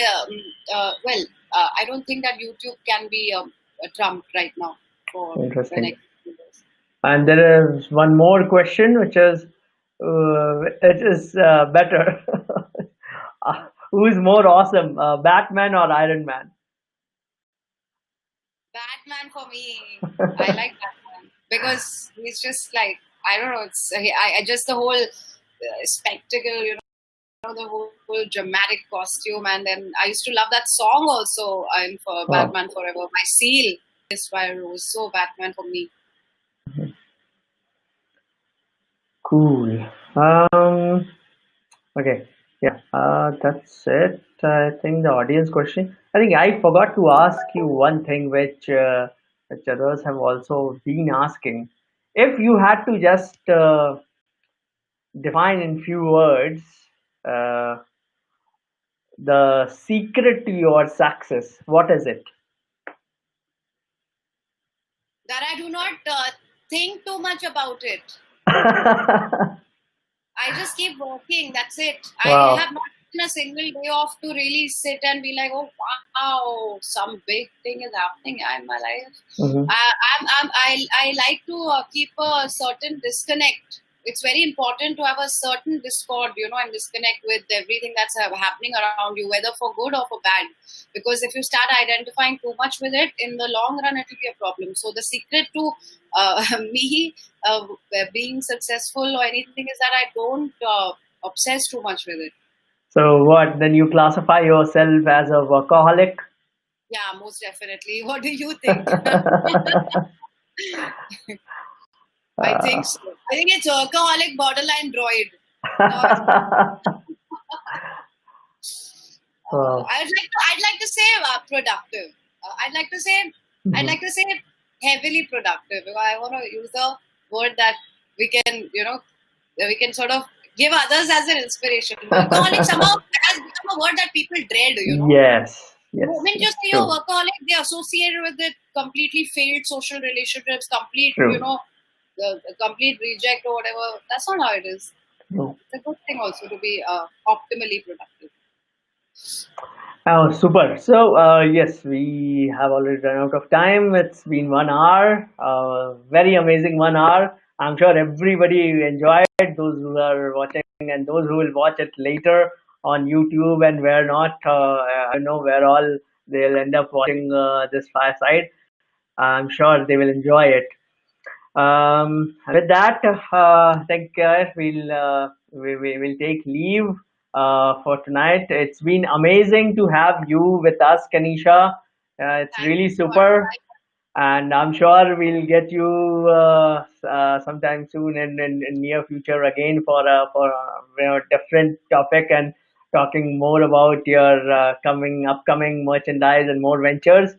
I don't think that YouTube can be trumped right now for the next few years.
And there is one more question, which is, it is better. Who's more awesome, Batman or Iron Man?
Batman for me. I like Batman because he's just like, I don't know. It's I just the whole spectacle, the whole dramatic costume, and then I used to love that song also. For Batman Forever. My seal is by Rose. So Batman for me.
Cool. Okay. Yeah. That's it. I think the audience question. I think I forgot to ask you one thing, which which others have also been asking. If you had to just define in few words uh, the secret to your success, what is it?
That I do not think too much about it. I just keep working. That's it. I
Wow.
have not taken a single day off to really sit and be like, oh wow, some big thing is happening in my life.
Mhm.
I like to keep a certain disconnect. It's very important to have a certain discord, and disconnect with everything that's happening around you, whether for good or for bad. Because if you start identifying too much with it, in the long run, it will be a problem. So the secret to me being successful or anything is that I don't obsess too much with it.
So what? Then you classify yourself as a workaholic?
Yeah, most definitely. What do you think? I think so. I think it's workaholic, borderline droid.
Wow.
I'd like to say productive. I'd like to say heavily productive, because I want to use a word that we can sort of give others as an inspiration. Workaholic somehow has become a word that people dread.
Yes,
The
yes,
moment you
yes,
say you're
true,
workaholic, they associate with it completely failed social relationships,
true,
the complete reject or whatever. That's not how it is.
true.
It's a good thing also to be optimally productive.
Oh, super. So, yes, we have already run out of time. It's been 1 hour, very amazing 1 hour. I'm sure everybody enjoyed, those who are watching and those who will watch it later on YouTube and where not. I don't know where all they'll end up watching this fireside. I'm sure they will enjoy it. With that, I think we will take leave for tonight. It's been amazing to have you with us, Kenisha. It's
Thank
really
you so much.
super, and I'm sure we'll get you sometime soon in near future again for different topic and talking more about your coming upcoming merchandise and more ventures.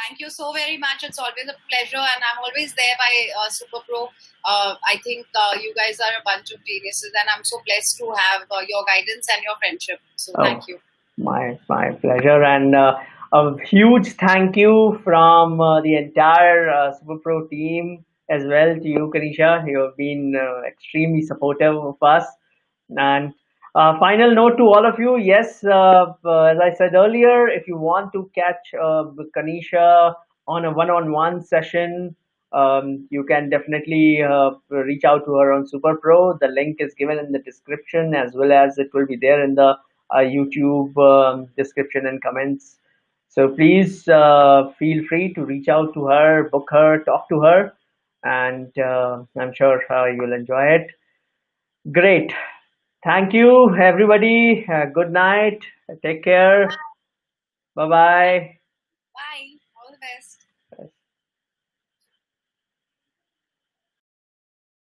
Thank you so very much. It's always a pleasure, and I'm always there by Super Pro. I think you guys are a bunch of geniuses, and I'm so blessed to have your guidance and your friendship. So
Oh,
thank you.
my pleasure, and a huge thank you from the entire Super Pro team as well to you, Kanisha. You have been extremely supportive of us. And final note to all of you: yes, as I said earlier, if you want to catch Kanisha on a one-on-one session, you can definitely reach out to her on Super Pro. The link is given in the description, as well as it will be there in the YouTube description and comments. So please feel free to reach out to her, book her, talk to her, and I'm sure you'll enjoy it. Great. Thank you, everybody. Good night. Take care. Bye
Thank
bye.
you. Bye. All the best.